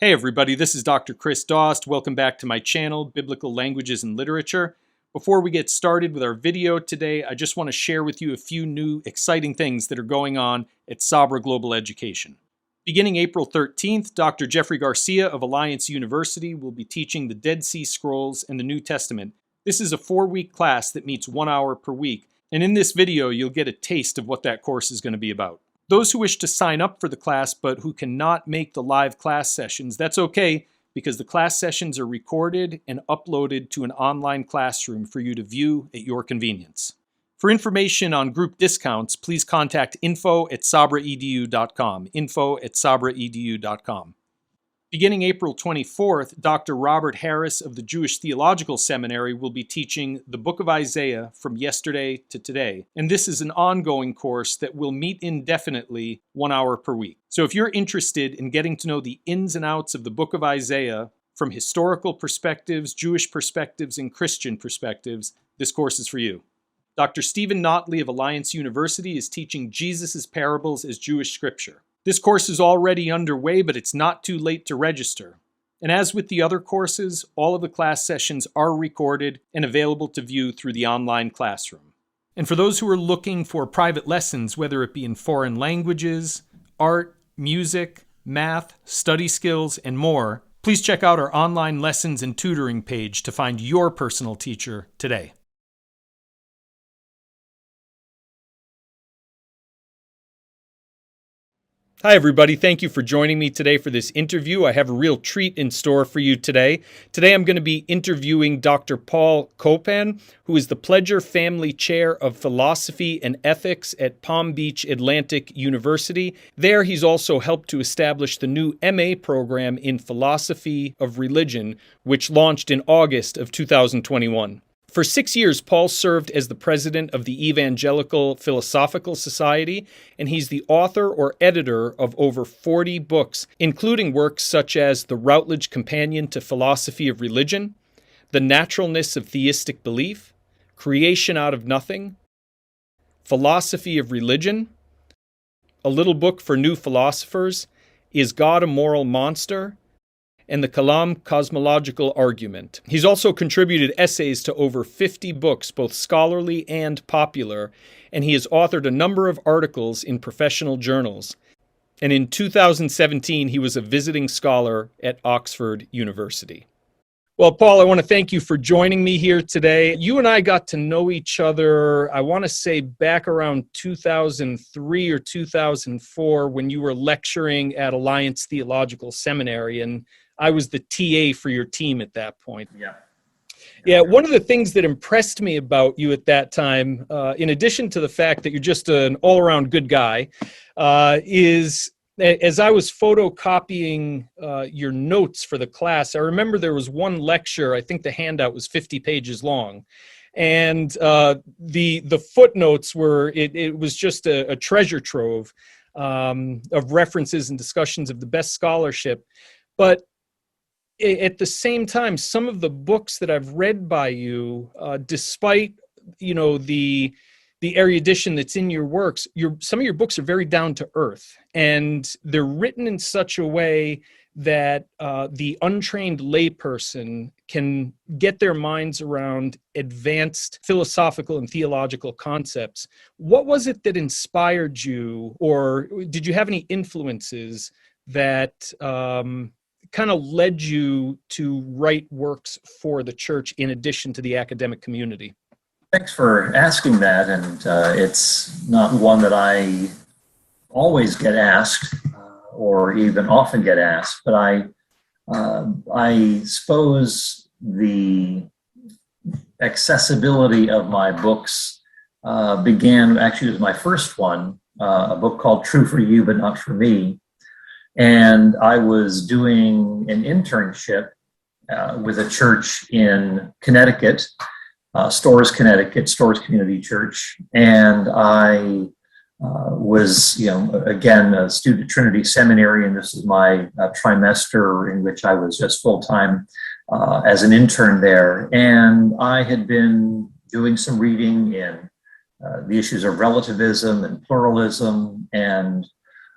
Hey everybody, this is Dr. Chris Dost. Welcome back to my channel, Biblical Languages and Literature. Before we get started with our video today, I just want to share with you a few new exciting things that are going on at Sabra Global Education. Beginning April 13th, Dr. Jeffrey Garcia of Alliance University will be teaching the Dead Sea Scrolls and the New Testament. This is a 4-week class that meets 1 hour per week, and in this video you'll get a taste of what that course is going to be about. Those who wish to sign up for the class but who cannot make the live class sessions, that's okay because the class sessions are recorded and uploaded to an online classroom for you to view at your convenience. For information on group discounts, please contact info@sabraedu.com, info@sabraedu.com. Beginning April 24th, Dr. Robert Harris of the Jewish Theological Seminary will be teaching the Book of Isaiah from yesterday to today. And this is an ongoing course that will meet indefinitely 1 hour per week. So if you're interested in getting to know the ins and outs of the Book of Isaiah from historical perspectives, Jewish perspectives, and Christian perspectives, this course is for you. Dr. Stephen Notley of Alliance University is teaching Jesus' parables as Jewish scripture. This course is already underway, but it's not too late to register. And as with the other courses, all of the class sessions are recorded and available to view through the online classroom. And for those who are looking for private lessons, whether it be in foreign languages, art, music, math, study skills, and more, please check out our online lessons and tutoring page to find your personal teacher today. Hi everybody, thank you for joining me today for this interview. I have a real treat in store for you today. Today I'm going to be interviewing Dr. Paul Copan, who is the Pledger Family Chair of Philosophy and Ethics at Palm Beach Atlantic University. There he's also helped to establish the new MA program in Philosophy of Religion, which launched in August of 2021. For 6 years, Paul served as the president of the Evangelical Philosophical Society, and he's the author or editor of over 40 books, including works such as The Routledge Companion to Philosophy of Religion, The Naturalness of Theistic Belief, Creation Out of Nothing, Philosophy of Religion, A Little Book for New Philosophers, Is God a Moral Monster?, and the Kalam Cosmological Argument. He's also contributed essays to over 50 books, both scholarly and popular, and he has authored a number of articles in professional journals. And in 2017, he was a visiting scholar at Oxford University. Well, Paul, I want to thank you for joining me here today. You and I got to know each other, I want to say back around 2003 or 2004 when you were lecturing at Alliance Theological Seminary, and I was the TA for your team at that point. Yeah, one of the things that impressed me about you at that time, in addition to the fact that you're just an all-around good guy, is as I was photocopying your notes for the class, I remember there was one lecture, I think the handout was 50 pages long, and the footnotes were, it was just a treasure trove of references and discussions of the best scholarship. But at the same time, some of the books that I've read by you, despite the erudition that's in your works, some of your books are very down to earth, and they're written in such a way that the untrained layperson can get their minds around advanced philosophical and theological concepts. What was it that inspired you, or did you have any influences that kind of led you to write works for the church in addition to the academic community? Thanks for asking that, and it's not one that I always get asked or even often get asked, but I suppose the accessibility of my books began, actually it was my first one, a book called True for You But Not for Me. And I was doing an internship with a church in Connecticut, Storrs Community Church. And I was, again, a student at Trinity Seminary, and this is my trimester in which I was just full-time as an intern there. And I had been doing some reading in the issues of relativism and pluralism, and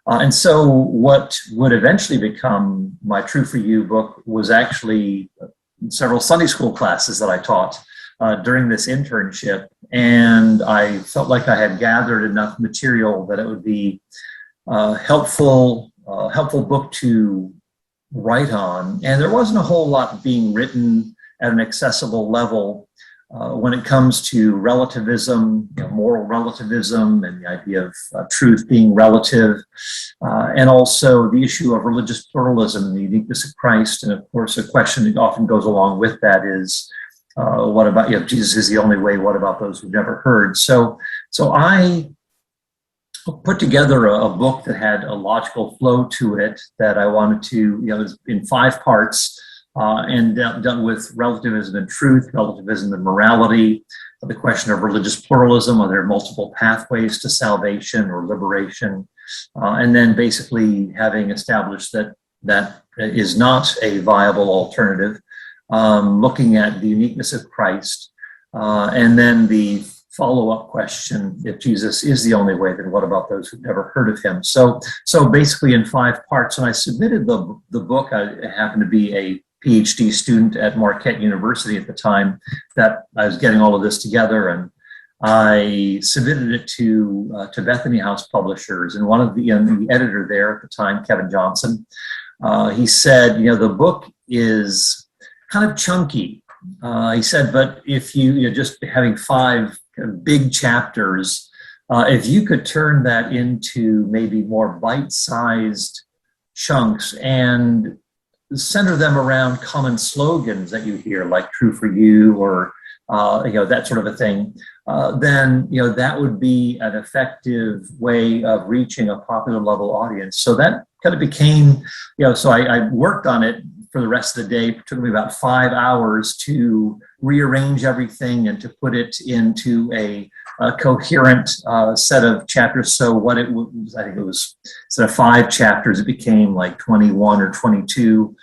And so what would eventually become my True for You book was actually several Sunday school classes that I taught during this internship. And I felt like I had gathered enough material that it would be helpful book to write on. And there wasn't a whole lot being written at an accessible level when it comes to relativism, moral relativism, and the idea of truth being relative, and also the issue of religious pluralism and the uniqueness of Christ. And of course, a question that often goes along with that is, what about, if Jesus is the only way, what about those who've never heard? So I put together a book that had a logical flow to it that I wanted to, it was in 5 parts, and dealt with relativism and truth, relativism and morality, the question of religious pluralism, are there multiple pathways to salvation or liberation, and then basically having established that is not a viable alternative, looking at the uniqueness of Christ, and then the follow-up question, if Jesus is the only way, then what about those who've never heard of him? So basically in 5 parts, and I submitted the book. I happened to be a Ph.D. student at Marquette University at the time that I was getting all of this together, and I submitted it to Bethany House Publishers, and one of the editor there at the time, Kevin Johnson, he said, the book is kind of chunky. He said, but if you're just having 5 big chapters, if you could turn that into maybe more bite-sized chunks and center them around common slogans that you hear, like "True for You" or that sort of a thing, then that would be an effective way of reaching a popular level audience. So that kind of became, so I worked on it for the rest of the day. It took me about 5 hours to rearrange everything and to put it into a coherent set of chapters. So what it was, I think it was, instead of 5 chapters, it became like 21 or 22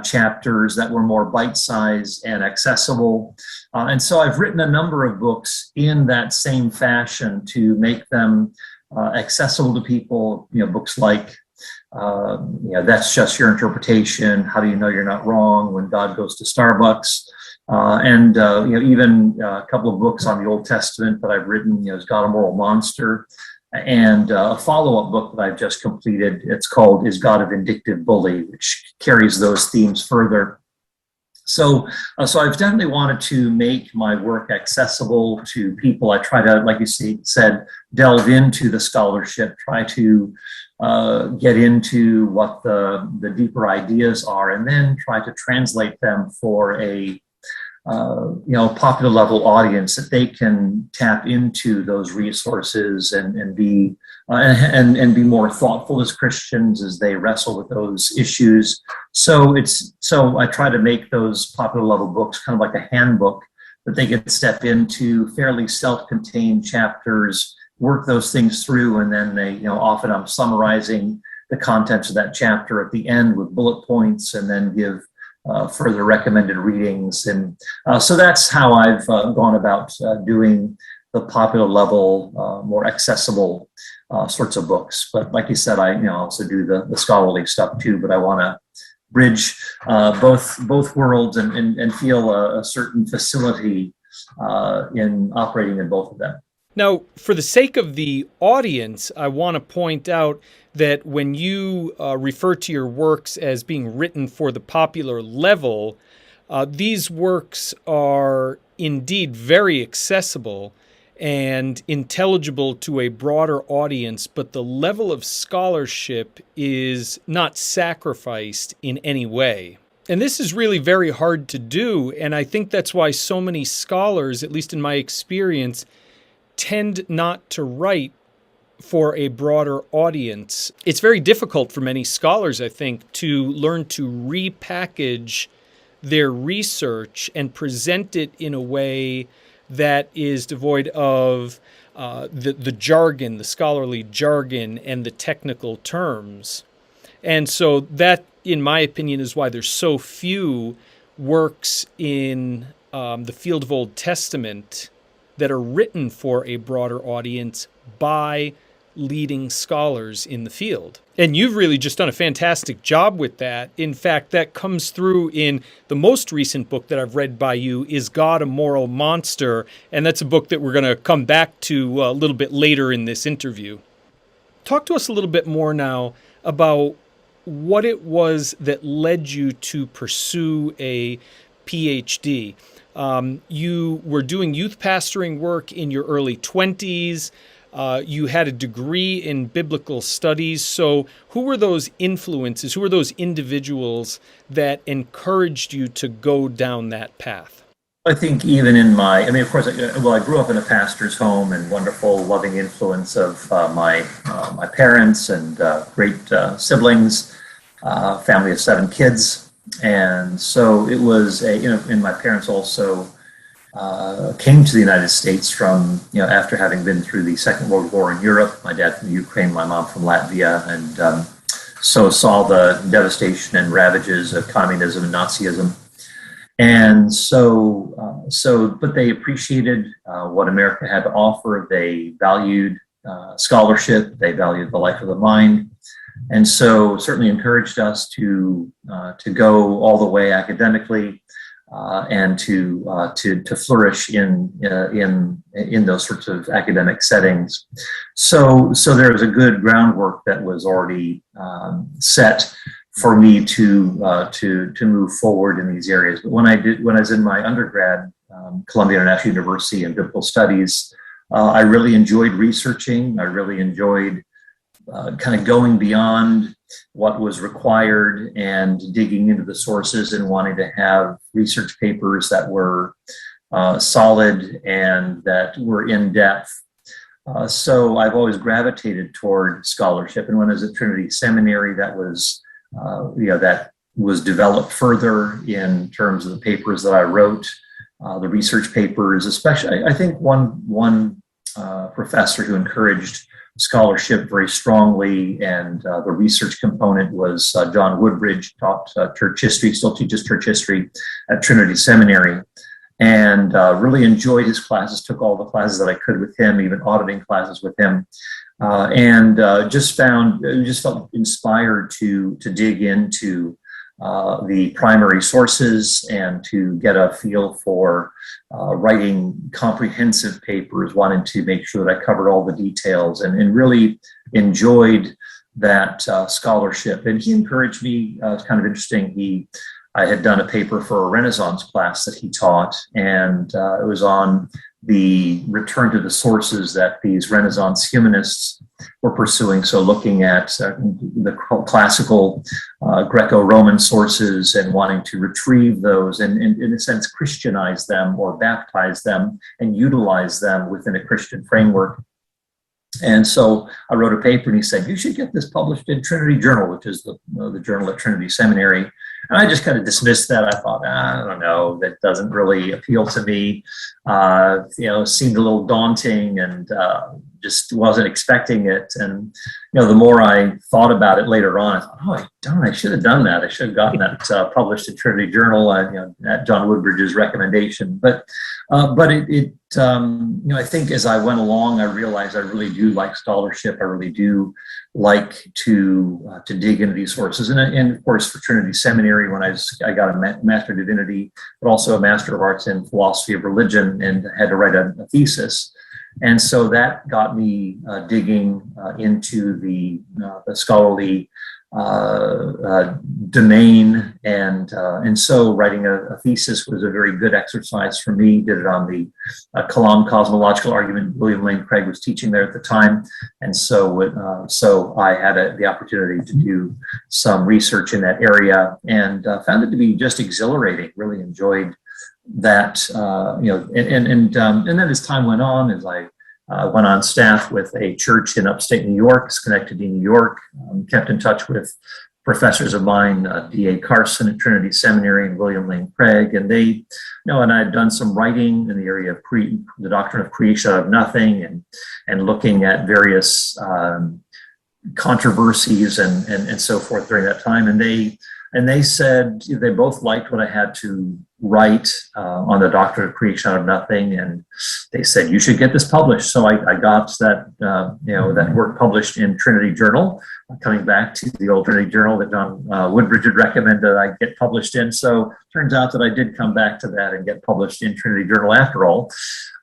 chapters that were more bite-sized and accessible. And so I've written a number of books in that same fashion to make them accessible to people, books like That's Just Your Interpretation, How Do You Know You're Not Wrong, When God Goes to Starbucks, and even a couple of books on the Old Testament that I've written, Is God a Moral Monster? And a follow-up book that I've just completed. It's called Is God a Vindictive Bully, which carries those themes further. So I've definitely wanted to make my work accessible to people. I try to, like you said, delve into the scholarship, try to get into what the deeper ideas are, and then try to translate them for a popular level audience that they can tap into those resources and be more thoughtful as Christians as they wrestle with those issues. So I try to make those popular level books kind of like a handbook that they can step into, fairly self-contained chapters, work those things through, and then they, often I'm summarizing the contents of that chapter at the end with bullet points, and then give further recommended readings. And so that's how I've gone about doing the popular level, more accessible sorts of books. But like you said, I also do the scholarly stuff too, but I want to bridge both worlds and feel a certain facility in operating in both of them. Now, for the sake of the audience, I want to point out that when you refer to your works as being written for the popular level, these works are indeed very accessible and intelligible to a broader audience, but the level of scholarship is not sacrificed in any way. And this is really very hard to do, and I think that's why so many scholars, at least in my experience, tend not to write for a broader audience. It's very difficult for many scholars, I think, to learn to repackage their research and present it in a way that is devoid of the jargon, the scholarly jargon, and the technical terms. And so that, in my opinion, is why there's so few works in the field of Old Testament that are written for a broader audience by leading scholars in the field. And you've really just done a fantastic job with that. In fact, that comes through in the most recent book that I've read by you, Is God a Moral Monster? And that's a book that we're going to come back to a little bit later in this interview. Talk to us a little bit more now about what it was that led you to pursue a Ph.D. You were doing youth pastoring work in your early 20s. You had a degree in biblical studies. So who were those influences? Who were those individuals that encouraged you to go down that path? I think even in of course, I grew up in a pastor's home and wonderful, loving influence of my parents and great siblings, family of 7 kids. And so it was, and my parents also came to the United States from, after having been through the Second World War in Europe. My dad from Ukraine, my mom from Latvia, and so saw the devastation and ravages of communism and Nazism. And but they appreciated what America had to offer. They valued scholarship. They valued the life of the mind. And so certainly encouraged us to go all the way academically and to flourish in those sorts of academic settings. So there was a good groundwork that was already set for me to move forward in these areas. But when I was in my undergrad, Columbia International University in Biblical Studies, I really enjoyed researching. I really enjoyed kind of going beyond what was required and digging into the sources and wanting to have research papers that were solid and that were in depth. So I've always gravitated toward scholarship. And when I was at Trinity Seminary, that was developed further in terms of the papers that I wrote, the research papers, especially. I think one professor who encouraged scholarship very strongly and the research component was John Woodbridge, taught church history, still teaches church history at Trinity Seminary, and really enjoyed his classes, took all the classes that I could with him, even auditing classes with him. And just felt inspired to dig into the primary sources and to get a feel for writing comprehensive papers, wanting to make sure that I covered all the details and really enjoyed that scholarship. And he encouraged me. It's kind of interesting. I had done a paper for a Renaissance class that he taught, and it was on the return to the sources that these Renaissance humanists were pursuing. So looking at the classical Greco-Roman sources and wanting to retrieve those and in a sense, Christianize them or baptize them and utilize them within a Christian framework. And so I wrote a paper and he said, you should get this published in Trinity Journal, which is the journal at Trinity Seminary. And I just kind of dismissed that. I thought, I don't know, that doesn't really appeal to me. Seemed a little daunting and just wasn't expecting it. And, the more I thought about it later on, I thought, I should have done that. I should have gotten that published in Trinity Journal, at John Woodbridge's recommendation. But I think as I went along, I realized I really do like scholarship. I really do like to dig into these sources. And of course, for Trinity Seminary, when I got a Master of Divinity, but also a Master of Arts in Philosophy of Religion, and had to write a thesis. And so that got me digging into the scholarly domain, and so writing a thesis was a very good exercise for me. Did it on the Kalam cosmological argument William Lane Craig was teaching there at the time, and so I had the opportunity to do some research in that area, and found it to be just exhilarating. Really enjoyed that, and then as time went on, as I went on staff with a church in upstate New York, Schenectady, New York, kept in touch with professors of mine, D.A. Carson at Trinity Seminary and William Lane Craig, and they, and I had done some writing in the area of the doctrine of creation out of nothing, and looking at various controversies and so forth during that time, and they And they said they both liked what I had to write on the doctrine of creation out of nothing, and they said you should get this published. So I got that that work published in Trinity Journal, coming back to the old Trinity Journal that John Woodbridge had recommended I get published in. So it turns out that I did come back to that and get published in Trinity Journal after all.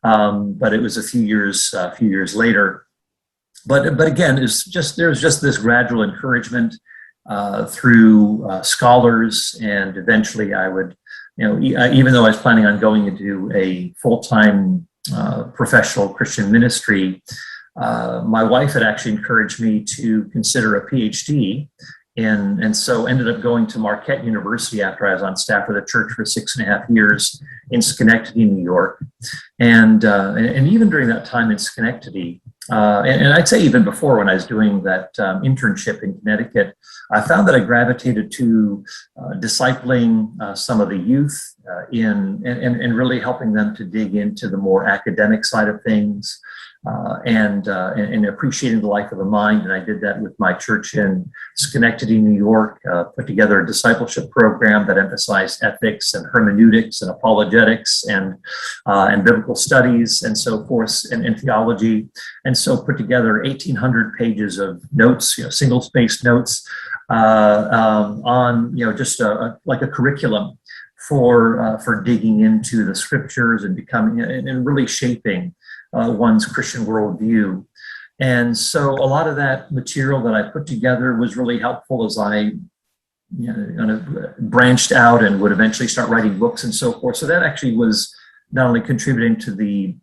But it was a few years later. But again, there's just this gradual encouragement through scholars, and eventually I would, even though I was planning on going into a full-time professional Christian ministry, my wife had actually encouraged me to consider a Ph.D. And so ended up going to Marquette University after I was on staff of the church for 6.5 years in Schenectady, New York. And even during that time in Schenectady, and I'd say even before, when I was doing that internship in Connecticut, I found that I gravitated to discipling some of the youth and really helping them to dig into the more academic side of things, and appreciating the life of the mind. And I did that with my church in Schenectady, New York, put together a discipleship program that emphasized ethics and hermeneutics and apologetics and biblical studies and so forth, and theology. And so put together 1,800 pages of notes, single-spaced notes on, just like a curriculum for digging into the scriptures and becoming and really shaping one's Christian worldview. And so a lot of that material that I put together was really helpful as I kind of branched out and would eventually start writing books and so forth. So that actually was not only contributing to the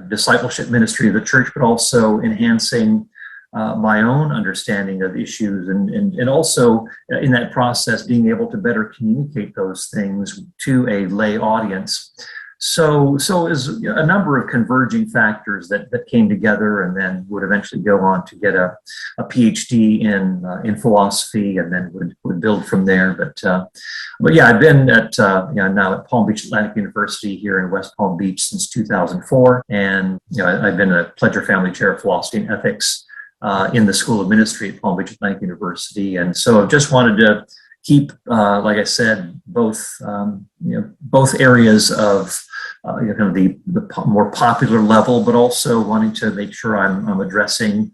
discipleship ministry of the church, but also enhancing my own understanding of issues, and also in that process being able to better communicate those things to a lay audience. So it was a number of converging factors that came together, and then would eventually go on to get a PhD in philosophy, and then would build from there. But yeah, I've been at now at Palm Beach Atlantic University here in West Palm Beach since 2004, and I've been a Pledger Family Chair of Philosophy and Ethics in the School of Ministry at Palm Beach Atlantic University, and so I've just wanted to keep, like I said, both areas of kind of the more popular level, but also wanting to make sure I'm addressing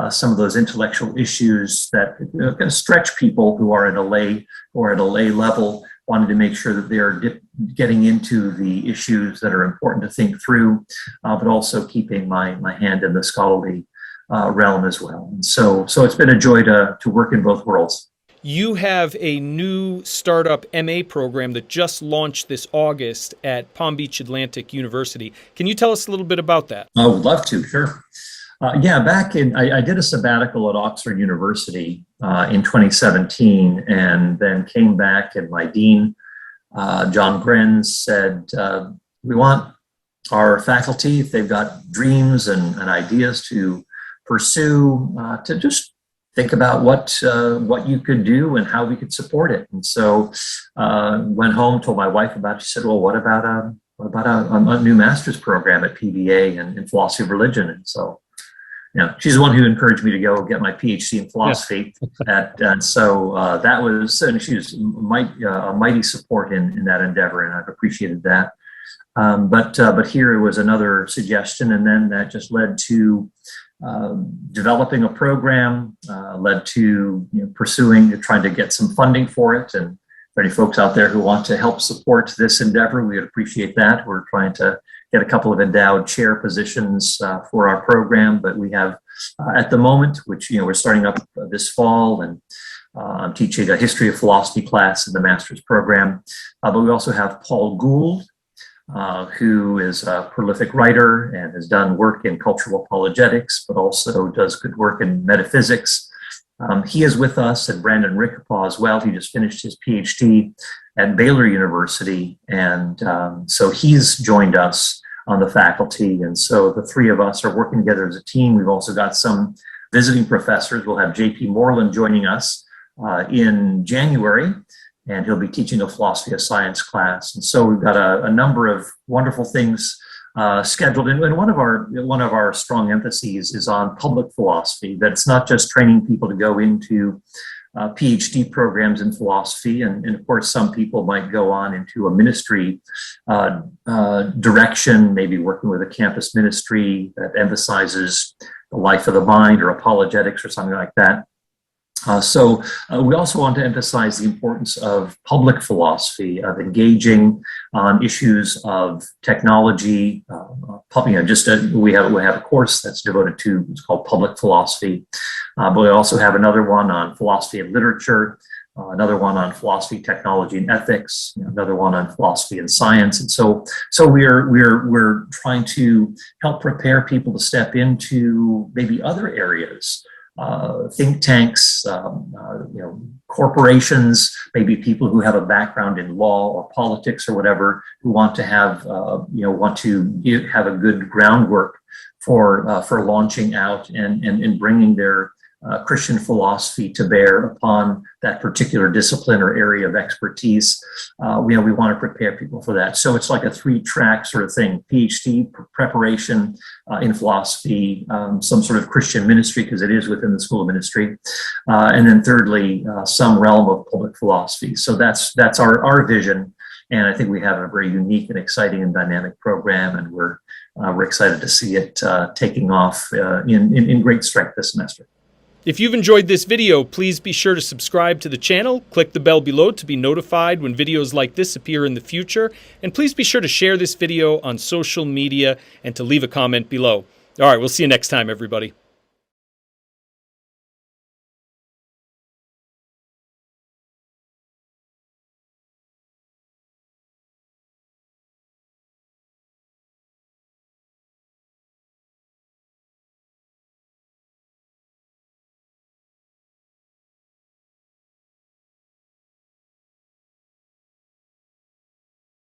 some of those intellectual issues that kind of stretch people who are at a lay level, wanting to make sure that they're getting into the issues that are important to think through, but also keeping my hand in the scholarly realm as well. And so it's been a joy to work in both worlds. You have a new startup MA program that just launched this August at Palm Beach Atlantic University. Can you tell us a little bit about that? I would love to, sure. Back in, I did a sabbatical at Oxford University in 2017, and then came back, and my dean, John Grenz, said, we want our faculty, if they've got dreams and ideas to pursue, to just think about what you could do and how we could support it. And so went home, told my wife about it. She said, well, what about a new master's program at PBA in philosophy of religion? And so, she's the one who encouraged me to go get my PhD in philosophy. Yeah. And so that was, and she was a mighty support in that endeavor, and I've appreciated that. But here was another suggestion, and then that just led to developing a program, led to trying to get some funding for it. And for any folks out there who want to help support this endeavor, we would appreciate that. We're trying to get a couple of endowed chair positions for our program, but we have at the moment, which we're starting up this fall, and I'm teaching a history of philosophy class in the master's program. But we also have Paul Gould, who is a prolific writer and has done work in cultural apologetics, but also does good work in metaphysics. He is with us, and Brandon Rickapaw as well. He just finished his PhD at Baylor University, and so he's joined us on the faculty. And so the three of us are working together as a team. We've also got some visiting professors. We'll have J.P. Moreland joining us in January, and he'll be teaching a philosophy of science class. And so we've got a number of wonderful things scheduled. And one of our strong emphases is on public philosophy. That's not just training people to go into Ph.D. programs in philosophy. And of course, some people might go on into a ministry direction, maybe working with a campus ministry that emphasizes the life of the mind or apologetics or something like that. So we also want to emphasize the importance of public philosophy, of engaging on issues of technology. We have a course that's devoted to, it's called public philosophy, but we also have another one on philosophy and literature, another one on philosophy, technology, and ethics, another one on philosophy and science. And so we're trying to help prepare people to step into maybe other areas. Think tanks, corporations, maybe people who have a background in law or politics or whatever, who want to have have a good groundwork for launching out and bringing their Christian philosophy to bear upon that particular discipline or area of expertise. We want to prepare people for that. So it's like a 3-track sort of thing: PhD preparation in philosophy, some sort of Christian ministry, because it is within the School of Ministry, and then thirdly, some realm of public philosophy. So that's our vision, and I think we have a very unique and exciting and dynamic program, and we're excited to see it taking off in great strength this semester. If you've enjoyed this video, please be sure to subscribe to the channel, click the bell below to be notified when videos like this appear in the future, and please be sure to share this video on social media and to leave a comment below. All right, we'll see you next time, everybody.